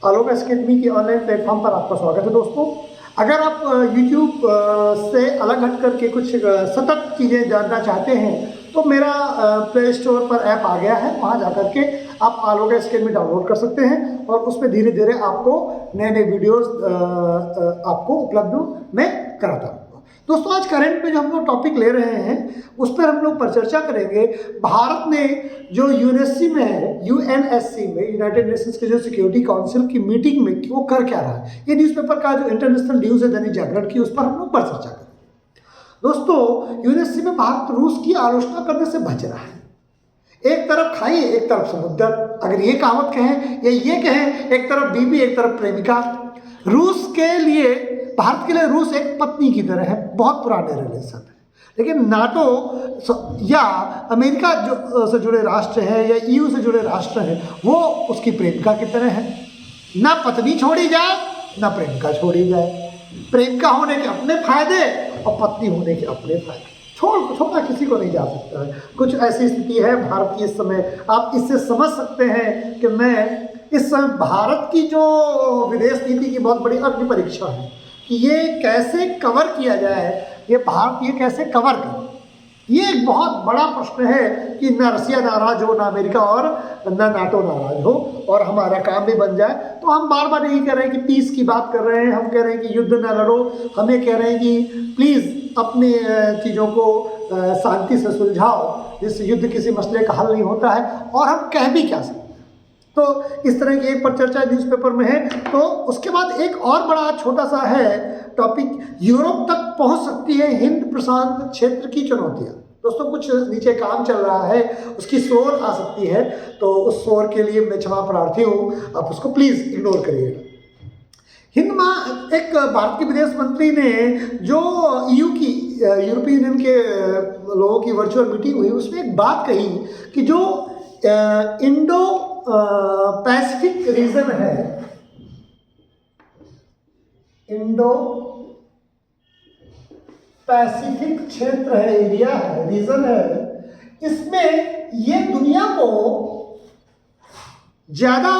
आलोक academy की online platform पर आपका स्वागत है दोस्तों। अगर आप YouTube से अलग हट करके कुछ सतत चीज़ें जानना चाहते हैं तो मेरा प्ले स्टोर पर ऐप आ गया है, वहाँ जा करके आप आलोक एकेडमी डाउनलोड कर सकते हैं और उसमें धीरे धीरे आपको नए नए वीडियोस आपको उपलब्ध मैं कराता हूँ। दोस्तों, आज करंट में जो हम लोग टॉपिक ले रहे हैं उस पर हम लोग पर चर्चा करेंगे। भारत ने जो यूएनएससी में है, यूएनएससी में, यूनाइटेड नेशंस के जो सिक्योरिटी काउंसिल की मीटिंग में वो कर क्या रहा है, ये न्यूज़पेपर का जो इंटरनेशनल न्यूज़ है दैनिक जागरण की, उस पर हम लोग पर चर्चा करेंगे। दोस्तों, यूएनएससी में भारत रूस की आलोचना करने से बच रहा है। एक तरफ खाई एक तरफ समुद्र, अगर ये कहावत कहें या ये कहें, एक तरफ बीबी एक तरफ प्रेमिका। रूस के लिए, भारत के लिए रूस एक पत्नी की तरह है, बहुत पुराने रिलेशन है। लेकिन नाटो या अमेरिका जो से जुड़े राष्ट्र हैं या ईयू से जुड़े राष्ट्र हैं, वो उसकी प्रेमिका की तरह है। ना पत्नी छोड़ी जाए ना प्रेमिका छोड़ी जाए। प्रेमिका होने के अपने फायदे और पत्नी होने के अपने फायदे, छोड़ा किसी को नहीं जा सकता है। कुछ ऐसी स्थिति है भारत की इस समय। आप इससे समझ सकते हैं कि मैं इस समय भारत की जो विदेश नीति की बहुत बड़ी अग्नि परीक्षा है कि ये कैसे कवर किया जाए, ये भारत ये कैसे कवर करे। ये एक बहुत बड़ा प्रश्न है कि ना रसिया नाराज हो, ना अमेरिका और ना नाटो नाराज हो, और हमारा काम भी बन जाए। तो हम बार बार यही कह रहे हैं कि पीस की बात कर रहे हैं, हम कह रहे हैं कि युद्ध ना लड़ो, हमें कह रहे हैं कि प्लीज़ अपनी चीज़ों को शांति से सुलझाओ, जिससे युद्ध किसी मसले का हल नहीं होता है। और हम कह भी क्या सकते हैं। तो इस तरह की एक पर चर्चा न्यूज़पेपर में है। तो उसके बाद एक और बड़ा छोटा सा है टॉपिक, यूरोप तक पहुंच सकती है हिंद प्रशांत क्षेत्र की चुनौतियां। दोस्तों, कुछ नीचे काम चल रहा है, उसकी शोर आ सकती है, तो उस शोर के लिए मैं क्षमा प्रार्थी हूँ, आप उसको प्लीज़ इग्नोर करिएगा। हिंद एक भारत के विदेश मंत्री ने जो ईयू की, यूरोपीय यूनियन के लोगों की वर्चुअल मीटिंग हुई, उसमें एक बात कही कि जो इंडो पैसिफिक रीजन है, इंडो पैसिफिक क्षेत्र है, एरिया है, रीजन है, इसमें ये दुनिया को ज़्यादा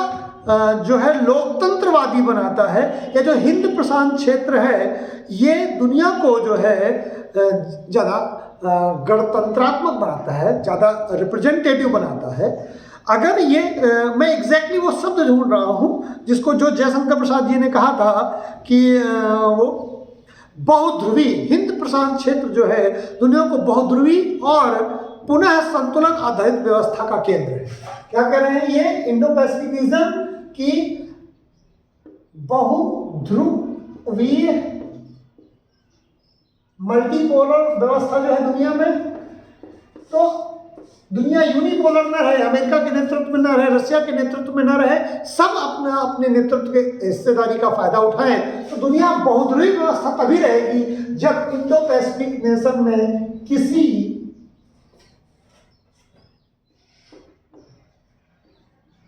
जो है लोकतंत्रवादी बनाता है। या जो हिंद प्रशांत क्षेत्र है, ये दुनिया को जो है ज़्यादा गणतंत्रात्मक बनाता है, ज़्यादा रिप्रेजेंटेटिव बनाता है। अगर ये मैं एग्जैक्टली वो शब्द ढूंढ रहा हूँ जिसको जो जयशंकर प्रसाद जी ने कहा था कि वो बहुध्रुवी हिंद प्रशांत क्षेत्र जो है दुनिया को बहुध्रुवी और पुनः संतुलन आधारित व्यवस्था का केंद्र है। क्या कह रहे हैं ये इंडो पैसिफिक रीजन की बहुध्रुवीय मल्टीपोलर व्यवस्था जो है दुनिया में, तो दुनिया यूनिपोलर न रहे, अमेरिका के नेतृत्व में न रहे, रशिया के नेतृत्व में न रहे, सब अपने अपने नेतृत्व के हिस्सेदारी का फायदा उठाएं। तो दुनिया बहुध्रुवी व्यवस्था तभी रहेगी जब इंडो पैसिफिक नेशन में किसी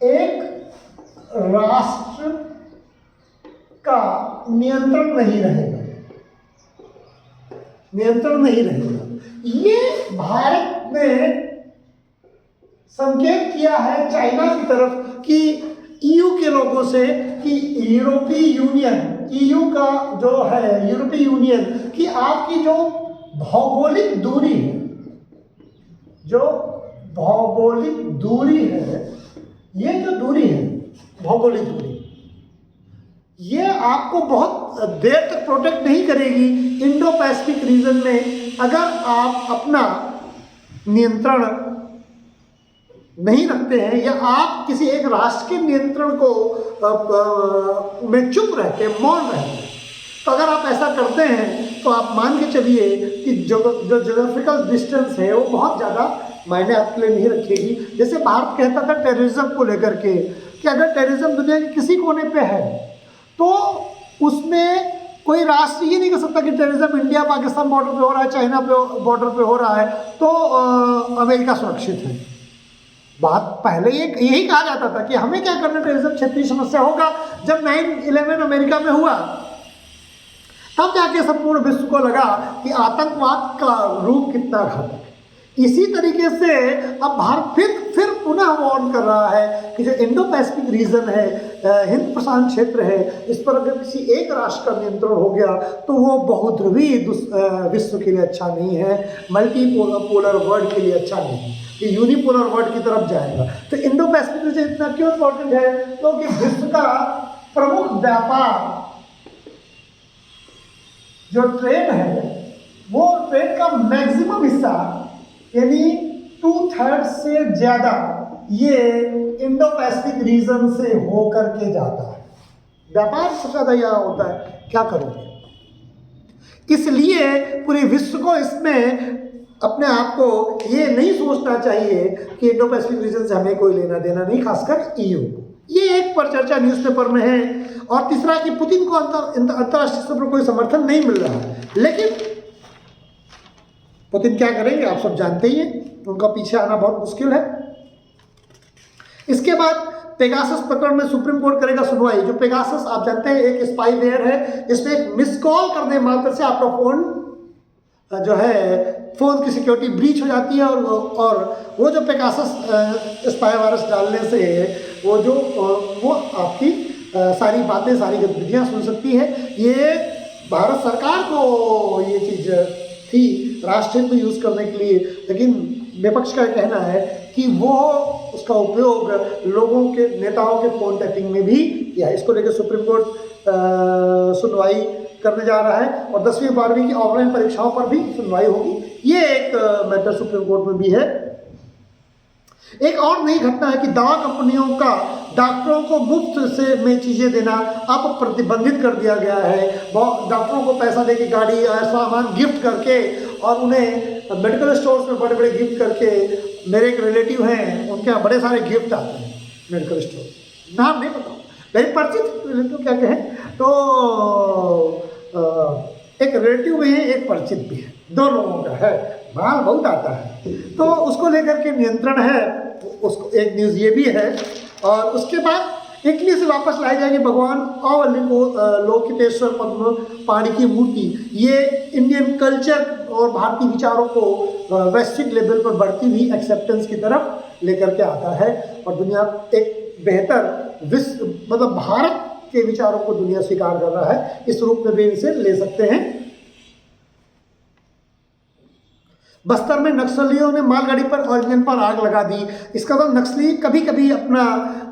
एक राष्ट्र का नियंत्रण नहीं रहेगा, नियंत्रण नहीं रहेगा। ये भारत ने संकेत किया है चाइना की तरफ कि ईयू के लोगों से कि यूरोपीय यूनियन, ईयू का जो है यूरोपीय यूनियन की आपकी जो भौगोलिक दूरी है, जो भौगोलिक दूरी है, ये जो दूरी है भौगोलिक दूरी, ये आपको बहुत देर तक प्रोटेक्ट नहीं करेगी इंडो पैसिफिक रीजन में अगर आप अपना नियंत्रण नहीं रखते हैं, या आप किसी एक राष्ट्र के नियंत्रण को में चुप रहते हैं, मौन रहते हैं। तो अगर आप ऐसा करते हैं तो आप मान के चलिए कि जो ज्योग्राफिकल डिस्टेंस है वो बहुत ज़्यादा मायने आपके लिए नहीं रखेगी। जैसे भारत कहता था टेररिज्म को लेकर के कि अगर टेररिज्म दुनिया के किसी कोने पे है तो उसमें कोई राष्ट्र ये नहीं कर सकता कि टेररिज्म इंडिया पाकिस्तान बॉर्डर पे हो रहा है, चाइना पे बॉर्डर पे हो रहा है तो अमेरिका सुरक्षित है। बात पहले यही कहा जाता था कि हमें क्या करना, टेररिज्म क्षेत्रीय समस्या होगा। जब 9/11 अमेरिका में हुआ तब जाके संपूर्ण विश्व को लगा कि आतंकवाद का रूप कितना घातक है। इसी तरीके से अब भारत फिर पुनः वार्न कर रहा है कि जो इंडो पैसिफिक रीजन है, हिंद प्रशांत क्षेत्र है, इस पर अगर किसी एक राष्ट्र का नियंत्रण हो गया तो वो बहुध्रुवीय विश्व के लिए अच्छा नहीं है, मल्टी पोलर वर्ल्ड के लिए अच्छा नहीं है, ये यूनिपोलर वर्ल्ड की तरफ जाएगा। तो इंडो पैसिफिक रीजन इतना क्यों इम्पोर्टेंट है? क्योंकि विश्व का प्रमुख व्यापार जो ट्रेड है, वो ट्रेड का मैक्सिमम हिस्सा यानी 2/3 से ज्यादा ये इंडो पैसिफिक रीजन से होकर के जाता है। व्यापार सबसे ज्यादा यहाँ होता है, क्या करोगे? इसलिए पूरे विश्व को इसमें अपने आप को ये नहीं सोचना चाहिए कि इंडो पैसिफिक रीजन से हमें कोई लेना देना नहीं, खासकर ईयू को। ये एक पर चर्चा न्यूज़पेपर में है। और तीसरा कि पुतिन को अंतर्राष्ट्रीय स्तर पर कोई समर्थन नहीं मिल रहा है, लेकिन पुतिन क्या करेंगे आप सब जानते ही हैं, उनका पीछे आना बहुत मुश्किल है। इसके बाद पेगासस प्रकरण में सुप्रीम कोर्ट करेगा सुनवाई। जो पेगासस आप जानते हैं एक स्पाईवेयर है, जिसमें एक मिस कॉल करने मात्र से आपका फोन जो है फोन की सिक्योरिटी ब्रीच हो जाती है, और वो जो पेगासस स्पाई वायरस डालने से वो आपकी सारी बातें, सारी गतिविधियां सुन सकती है। ये भारत सरकार को ये चीज़ थी राष्ट्रहित में यूज़ करने के लिए, लेकिन विपक्ष का कहना है कि वो उसका उपयोग लोगों के, नेताओं के फोन टैपिंग में भी किया है। इसको लेकर सुप्रीम कोर्ट सुनवाई करने जा रहा है, और 10वीं 12वीं की ऑनलाइन परीक्षाओं पर भी सुनवाई होगी। ये एक मैटर सुप्रीम कोर्ट में भी है। एक और नई घटना है कि दवा कंपनियों का डॉक्टरों को मुफ्त से में चीज़ें देना अब प्रतिबंधित कर दिया गया है। डॉक्टरों को पैसा देके गाड़ी सामान गिफ्ट करके और उन्हें मेडिकल स्टोर्स में बड़े बड़े गिफ्ट करके, मेरे एक रिलेटिव हैं उनके यहाँ बड़े सारे गिफ्ट आते हैं मेडिकल स्टोर, नाम नहीं बताऊँ, मेरी परिचित रिलेटिव क्या कहें तो एक रिलेटिव भी है, एक परिचित भी है, 2 लोगों का है, माल बहुत आता है। तो उसको लेकर के नियंत्रण है, उसको एक न्यूज़ ये भी है। और उसके बाद इटली से वापस लाई जाएगी भगवान लोकितेश्वर पद्म पाणी की मूर्ति। ये इंडियन कल्चर और भारतीय विचारों को वैश्विक लेवल पर बढ़ती हुई एक्सेप्टेंस की तरफ लेकर के आता है, और दुनिया एक बेहतर विश्व, मतलब भारत के विचारों को दुनिया स्वीकार कर रहा है, इस रूप में भी इसे ले सकते हैं। बस्तर में नक्सलियों ने मालगाड़ी पर और इंजन पर आग लगा दी। इसका तो नक्सली कभी कभी अपना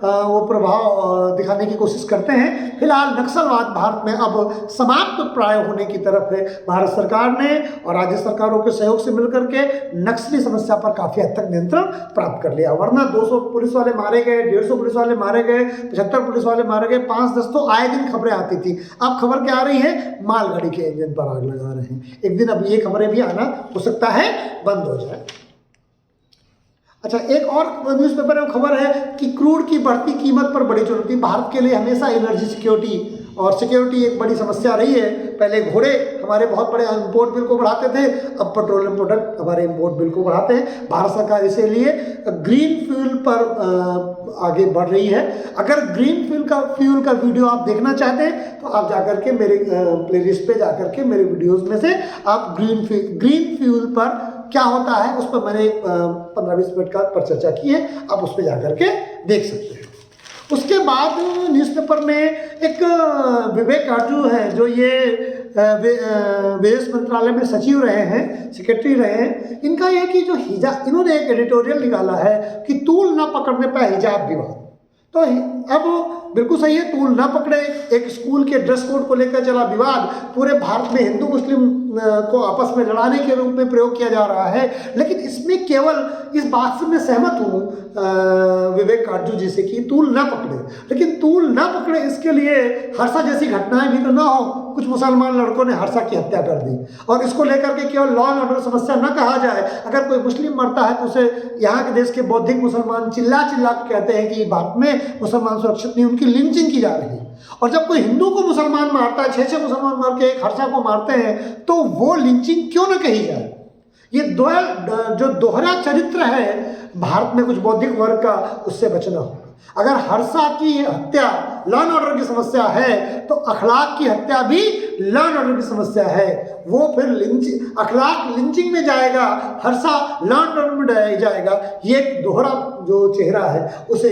वो प्रभाव दिखाने की कोशिश करते हैं। फिलहाल नक्सलवाद भारत में अब समाप्त प्राय होने की तरफ है। भारत सरकार ने और राज्य सरकारों के सहयोग से मिलकर के नक्सली समस्या पर काफ़ी हद तक नियंत्रण प्राप्त कर लिया। वरना 200 पुलिस वाले मारे गए, 150 पुलिस वाले मारे गए, 75 पुलिस वाले मारे गए, 5-10 तो आए दिन खबरें आती थी। अब खबर क्या आ रही है? मालगाड़ी के इंजन पर आग लगा रहे हैं। एक दिन अब ये खबरें भी आना हो सकता है बंद हो जाए। अच्छा, एक और न्यूज़पेपर में खबर है कि क्रूड की बढ़ती कीमत पर बड़ी चुनौती। भारत के लिए हमेशा एनर्जी सिक्योरिटी और सिक्योरिटी एक बड़ी समस्या रही है। पहले घोड़े हमारे बहुत बड़े इम्पोर्ट बिल को बढ़ाते थे, अब पेट्रोलियम प्रोडक्ट हमारे इम्पोर्ट बिल को बढ़ाते हैं। भारत सरकार इसीलिए ग्रीन फ्यूल पर आगे बढ़ रही है। अगर ग्रीन फ्यूल का वीडियो आप देखना चाहते हैं तो आप जाकर के मेरे प्लेलिस्ट पे जाकर के मेरे वीडियोस में से आप ग्रीन फ्यूल पर क्या होता है उस पर मैंने 15-20 मिनट का पर चर्चा की है, आप उस पर जाकर के देख सकते हैं। उसके बाद न्यूज़पेपर में एक विवेक काटू हैं, जो ये विदेश मंत्रालय में सचिव रहे हैं, सेक्रेटरी रहे हैं। इनका ये कि जो हिजाब, इन्होंने एक एडिटोरियल निकाला है कि तूल न पकड़ने पर हिजाब विवाद। तो अब बिल्कुल सही है, तूल ना पकड़े। एक स्कूल के ड्रेस कोड को लेकर चला विवाद, पूरे भारत में हिंदू मुस्लिम को आपस में लड़ाने के रूप में प्रयोग किया जा रहा है। लेकिन इसमें केवल इस बात से मैं सहमत हूँ विवेक काटजू जी से कि तूल ना पकड़े, लेकिन तूल ना पकड़े इसके लिए हर्षा जैसी घटनाएं भी तो ना हो। कुछ मुसलमान लड़कों ने हर्षा की हत्या कर दी, और इसको लेकर के केवल लॉ एंड ऑर्डर समस्या न कहा जाए। अगर कोई मुस्लिम मरता है तो उसे यहाँ के देश के बौद्धिक मुसलमान चिल्ला चिल्ला के कहते हैं कि भारत में मुसलमान सुरक्षित नहीं, उनकी लिंचिंग की जा रही है। और जब कोई हिंदू को मुसलमान मारता है, 6 मुसलमान मार के एक हर्षा को मारते हैं, तो वो लिंचिंग क्यों न कही जाए? ये जो दोहरा चरित्र है भारत में कुछ बौद्धिक वर्ग का, उससे बचना होगा। अगर हर्षा की हत्या लॉ एंड ऑर्डर की समस्या है तो अखलाक की हत्या भी लॉ एंड ऑर्डर की समस्या है। वो फिर अखलाक लिंचिंग में जाएगा, हर्षा लॉ एंड ऑर्डर में जाएगा। ये एक दोहरा जो चेहरा है उसे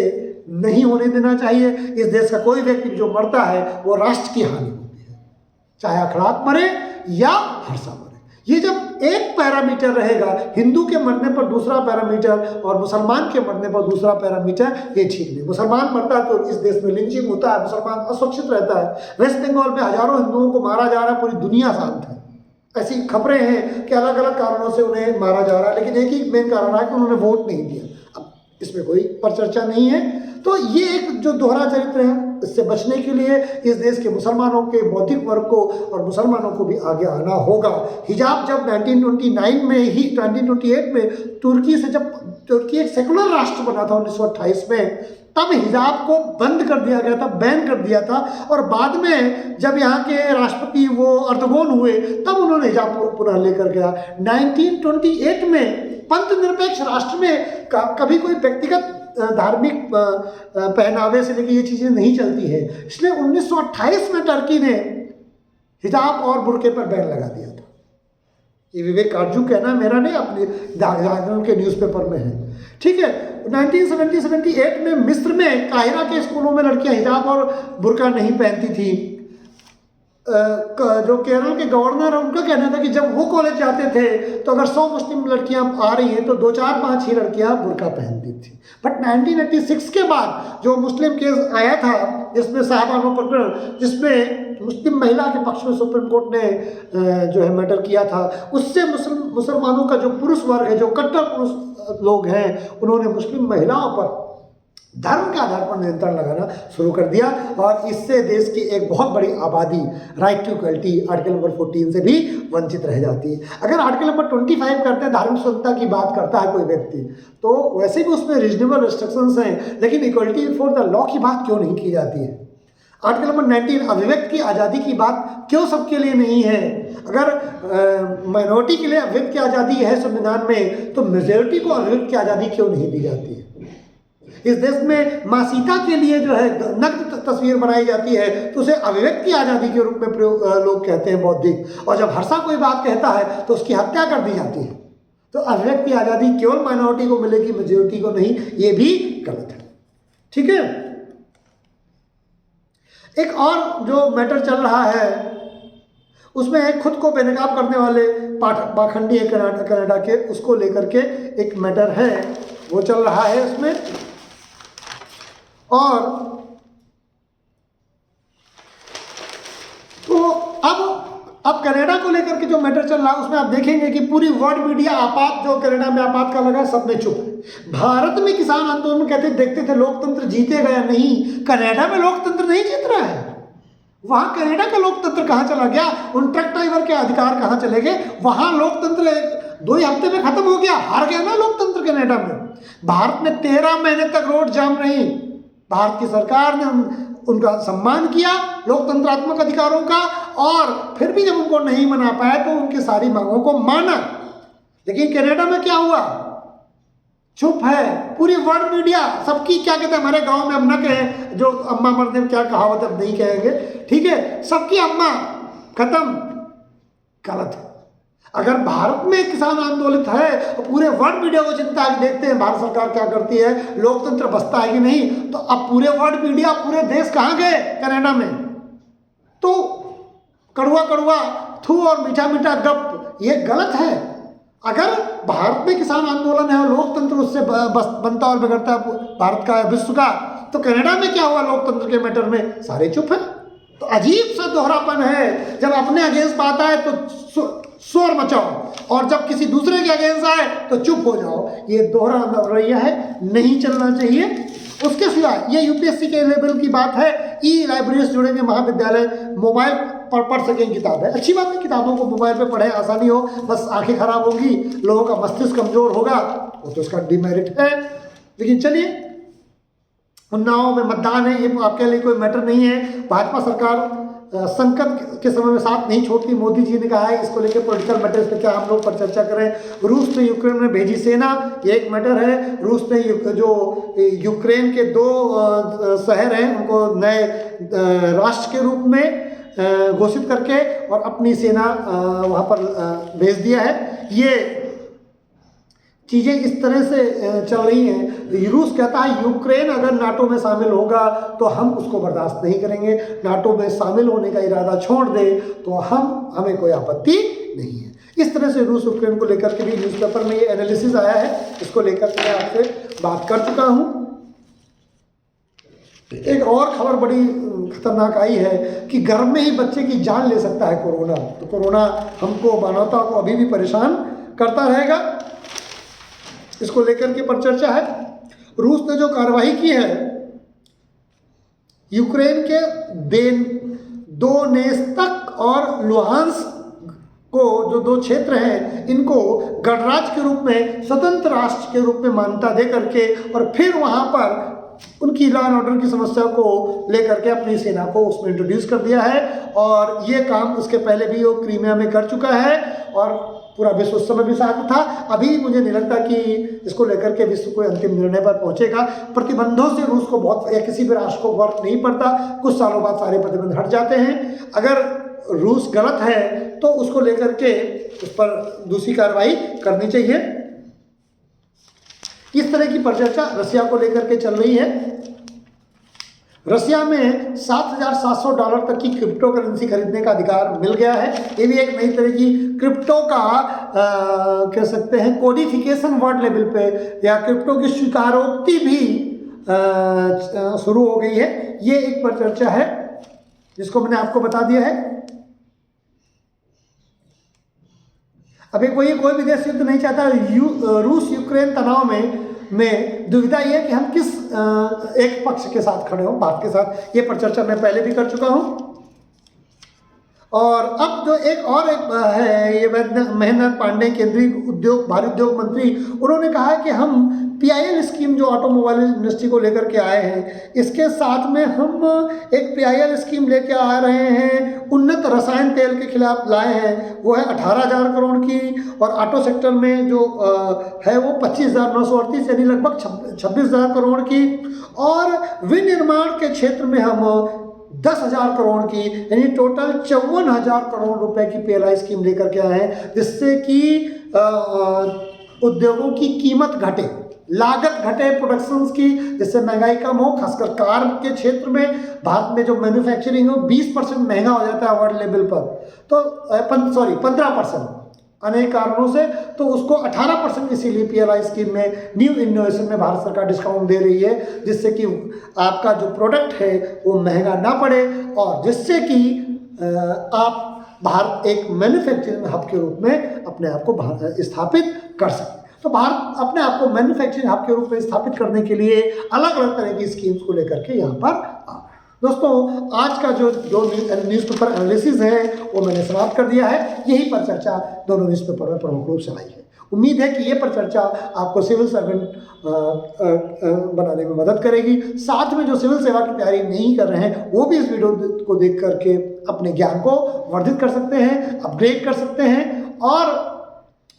नहीं होने देना चाहिए। इस देश का कोई व्यक्ति जो मरता है वो राष्ट्र की हानि होती है, चाहे अखलाक मरे या हर्षा मरे। ये जब एक पैरामीटर रहेगा, हिंदू के मरने पर दूसरा पैरामीटर और मुसलमान के मरने पर दूसरा पैरामीटर, ये ठीक नहीं। मुसलमान मरता है तो इस देश में लिंचिंग होता है, मुसलमान असुरक्षित रहता है। वेस्ट बंगाल में हजारों हिंदुओं को मारा जा रहा है, पूरी दुनिया शांत है। ऐसी खबरें हैं कि अलग अलग कारणों से उन्हें मारा जा रहा है, लेकिन एक ही मेन कारण है कि उन्होंने वोट नहीं दिया। अब इसमें कोई परिचर्चा नहीं है। तो ये एक जो दोहरा चरित्र है, इससे बचने के लिए इस देश के मुसलमानों के बौद्धिक वर्ग को और मुसलमानों को भी आगे आना होगा। हिजाब जब 1929 में ही 1928 में तुर्की एक सेकुलर राष्ट्र बना था 1928 में, तब हिजाब को बंद कर दिया गया था, बैन कर दिया था। और बाद में जब यहाँ के राष्ट्रपति वो अर्दोगन हुए तब उन्होंने हिजाब पुनः लेकर गया। 1928 में पंथ निरपेक्ष राष्ट्र में कभी कोई व्यक्तिगत धार्मिक पहनावे से लेकर ये चीज़ें नहीं चलती है। इसलिए 1928 में टर्की ने हिजाब और बुर्के पर बैन लगा दिया था। ये विवेक काटजू कहना मेरा नहीं, अपने जागरण के न्यूज़पेपर में है। ठीक है, 1978 में मिस्र में काहिरा के स्कूलों में लड़कियां हिजाब और बुर्का नहीं पहनती थी। जो केरल के गवर्नर है उनका कहना था कि जब वो कॉलेज जाते थे तो अगर 100 मुस्लिम लड़कियां आ रही हैं तो 2, 4, 5 ही लड़कियां बुर्का पहनती थी। बट 1986 के बाद जो मुस्लिम केस आया था, जिसमें साहबानो प्रकरण, जिसमें मुस्लिम महिला के पक्ष में सुप्रीम कोर्ट ने जो है मैटर किया था, उससे मुसलमानों का जो पुरुष वर्ग है, जो कट्टर पुरुष लोग हैं, उन्होंने मुस्लिम महिलाओं पर धर्म के आधार पर नियंत्रण लगाना शुरू कर दिया। और इससे देश की एक बहुत बड़ी आबादी right to equality article number 14 से भी वंचित रह जाती है। अगर आर्टिकल नंबर 25 करते हैं, धार्मिक स्वतंत्रता की बात करता है कोई व्यक्ति, तो वैसे भी उसमें रीजनेबल रिस्ट्रिक्शंस हैं, लेकिन इक्वलिटी बिफोर द लॉ की बात क्यों नहीं की जाती है? आर्टिकल नंबर 19 अभिव्यक्ति की आज़ादी की बात क्यों सबके लिए नहीं है? अगर माइनॉरिटी के लिए अभिव्यक्ति की आज़ादी है संविधान में, तो मेजॉरिटी को अभिव्यक्ति की आज़ादी क्यों नहीं दी जाती है? इस देश में माँ सीता के लिए जो है नग्न तस्वीर बनाई जाती है तो उसे अभिव्यक्ति आज़ादी के रूप में लोग कहते हैं, बौद्धिक। और जब हर्षा कोई बात कहता है तो उसकी हत्या कर दी जाती है। तो अभिव्यक्ति आज़ादी केवल माइनॉरिटी को मिलेगी, मेजॉरिटी को नहीं, ये भी गलत है। ठीक है, एक और जो मैटर चल रहा है उसमें एक खुद को बेनकाब करने वाले पाखंडी है कनाडा के, उसको लेकर के एक मैटर है, वो चल रहा है उसमें। और तो अब कनाडा को लेकर के जो मैटर चल रहा है उसमें आप देखेंगे कि पूरी वर्ल्ड मीडिया जो कनाडा में आपात का लगा, सब में चुप। भारत में किसान आंदोलन में देखते थे लोकतंत्र जीतेगा या नहीं, कनाडा में लोकतंत्र नहीं जीत रहा है। वहां कनाडा का लोकतंत्र कहाँ चला गया? उन ट्रक ड्राइवर के अधिकार कहाँ चले गए? वहां लोकतंत्र 2 ही हफ्ते में खत्म हो गया, हार गया ना लोकतंत्र कनाडा में। भारत में 13 महीने तक रोड जाम रही। भारत की सरकार ने उनका सम्मान किया, लोकतंत्रात्मक अधिकारों का, और फिर भी जब उनको नहीं मना पाया तो उनकी सारी मांगों को माना। लेकिन कनाडा में क्या हुआ? चुप है पूरी वर्ल्ड मीडिया। सबकी क्या कहते हैं, हमारे गांव में हम न कहें, जो अम्मा मरते क्या कहावत अब नहीं कहेंगे, ठीक है, सबकी अम्मा खत्म, गलत है। अगर भारत में किसान आंदोलित है और पूरे वर्ल्ड मीडिया को चिंता है, देखते हैं भारत सरकार क्या करती है, लोकतंत्र बसता है कि नहीं, तो अब पूरे वर्ल्ड मीडिया, पूरे देश कहाँ गए? कनाडा में। तो कड़वा कड़वा थू और मीठा मीठा गप, ये गलत है। अगर भारत में किसान आंदोलन है और लोकतंत्र उससे बनता और बिगड़ता है भारत का, विश्व का, तो कनाडा में क्या हुआ लोकतंत्र के मैटर में? सारे चुप हैं। तो अजीब सा दोहरापन है, जब अपने अगेंस्ट बात आए तो शोर मचाओ और जब किसी दूसरे के अगेंस्ट आए तो चुप हो जाओ। ये दोहरा रवैया है, नहीं चलना चाहिए। उसके सिवाय ये यूपीएससी के लेवल की बात है, ई लाइब्रेरी से जुड़ेंगे महाविद्यालय, मोबाइल पर पढ़ सकें किताब है, अच्छी बात है, किताबों को मोबाइल पे पढ़ें, आसानी हो, बस आंखें खराब होंगी, लोगों का मस्तिष्क कमजोर होगा, वो तो उसका डिमेरिट है। लेकिन चलिए, उन्नाव में मतदान है, ये आपके लिए कोई मैटर नहीं है। भाजपा सरकार संकट के समय में साथ नहीं छोड़ती। मोदी जी ने कहा है इसको लेकर पॉलिटिकल मैटर्स पे क्या हम लोग पर चर्चा करें। रूस ने यूक्रेन में भेजी सेना, ये एक मैटर है। रूस ने जो यूक्रेन के 2 शहर हैं उनको नए राष्ट्र के रूप में घोषित करके और अपनी सेना वहाँ पर भेज दिया है। ये चीज़ें इस तरह से चल रही हैं। रूस कहता है यूक्रेन अगर नाटो में शामिल होगा तो हम उसको बर्दाश्त नहीं करेंगे, नाटो में शामिल होने का इरादा छोड़ दे तो हमें कोई आपत्ति नहीं है। इस तरह से रूस यूक्रेन को लेकर के भी न्यूज़पेपर में ये एनालिसिस आया है, इसको लेकर के मैं आपसे बात कर चुका हूँ। एक और खबर बड़ी खतरनाक आई है कि घर में ही बच्चे की जान ले सकता है कोरोना। तो कोरोना हमको, मानवता को अभी भी परेशान करता रहेगा, इसको लेकर के पर चर्चा है। रूस ने जो कार्रवाई की है यूक्रेन के दोनेत्स्क और लुहांस्क को, जो 2 क्षेत्र हैं, इनको गणराज्य के रूप में, स्वतंत्र राष्ट्र के रूप में मान्यता दे करके और फिर वहाँ पर उनकी लॉ एंड ऑर्डर की समस्या को लेकर के अपनी सेना को उसमें इंट्रोड्यूस कर दिया है। और ये काम उसके पहले भी वो क्रीमिया में कर चुका है और पूरा विश्व उस समय भी साथ था। अभी मुझे नहीं लगता कि इसको लेकर के विश्व कोई अंतिम निर्णय पर पहुंचेगा। प्रतिबंधों से रूस को बहुत, या किसी भी राष्ट्र को फर्क नहीं पड़ता, कुछ सालों बाद सारे प्रतिबंध हट जाते हैं। अगर रूस गलत है तो उसको लेकर के उस पर दूसरी कार्रवाई करनी चाहिए। इस तरह की परिचर्चा रसिया को लेकर के चल रही है। रसिया में $7,700 तक की क्रिप्टो करेंसी खरीदने का अधिकार मिल गया है। ये भी एक नई तरह की क्रिप्टो का कह सकते हैं कोडिफिकेशन वर्ल्ड लेवल पे, या क्रिप्टो की स्वीकारोक्ति भी शुरू हो गई है। ये एक परिचर्चा है जिसको मैंने आपको बता दिया है। अभी कोई विदेश युद्ध नहीं चाहता। रूस यूक्रेन तनाव में दुविधा ये है कि हम किस एक पक्ष के साथ खड़े हों, भारत के साथ। ये पर चर्चा मैं पहले भी कर चुका हूँ। और अब जो एक है, ये महेंद्र पांडे, केंद्रीय भारी उद्योग मंत्री, उन्होंने कहा है कि हम PIL स्कीम जो ऑटोमोबाइल इंडस्ट्री को लेकर के आए हैं, इसके साथ में हम एक PIL स्कीम लेके आ रहे हैं। उन्नत रसायन तेल के खिलाफ लाए हैं, वो है 18,000 करोड़ की। और ऑटो सेक्टर में जो है वो 25,938, यानी लगभग 26,000 करोड़ की। और विनिर्माण के क्षेत्र में हम 10,000 करोड़ की, यानी टोटल 54,000 करोड़ रुपए की PLI स्कीम लेकर के आए हैं, जिससे कि उद्योगों की कीमत घटे, लागत घटे प्रोडक्शंस की, जिससे महंगाई कम हो। खासकर कार के क्षेत्र में भारत में जो मैन्युफैक्चरिंग हो 20% महंगा हो जाता है वर्ल्ड लेवल पर, तो 15% अनेक कारणों से, तो उसको 18% इसीलिए PLI स्कीम में, न्यू इनोवेशन में भारत सरकार डिस्काउंट दे रही है, जिससे कि आपका जो प्रोडक्ट है वो महंगा ना पड़े और जिससे कि आप भारत एक मैन्युफैक्चरिंग हब के रूप में अपने आप को स्थापित कर सकें। तो भारत अपने आप को मैन्युफैक्चरिंग हब के रूप में स्थापित करने के लिए अलग अलग तरह की स्कीम्स को लेकर के यहाँ पर दोस्तों, आज का जो न्यूज़पेपर एनालिसिस है वो मैंने समाप्त कर दिया है। यही पर चर्चा दोनों न्यूज़पेपर में प्रमुख रूप से आई है। उम्मीद है कि ये पर चर्चा आपको सिविल सर्वेंट बनाने में मदद करेगी। साथ में जो सिविल सेवा की तैयारी नहीं कर रहे हैं वो भी इस वीडियो को देख करके अपने ज्ञान को वर्धित कर सकते हैं, अपग्रेड कर सकते हैं और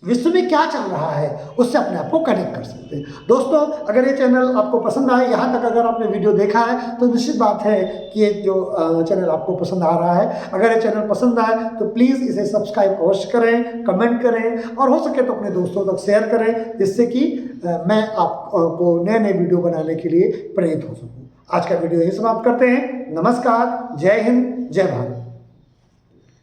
विश्व में क्या चल रहा है उससे अपने आप को कनेक्ट कर सकते हैं। दोस्तों, अगर ये चैनल आपको पसंद आए, यहाँ तक अगर आपने वीडियो देखा है तो निश्चित बात है कि ये जो चैनल आपको पसंद आ रहा है। अगर ये चैनल पसंद आए तो प्लीज़ इसे सब्सक्राइब अवश्य करें, कमेंट करें और हो सके तो अपने दोस्तों तक शेयर करें, जिससे कि मैं आपको नए नए वीडियो बनाने के लिए प्रेरित हो सकूँ। आज का वीडियो यही समाप्त करते हैं। नमस्कार, जय हिंद, जय भारत।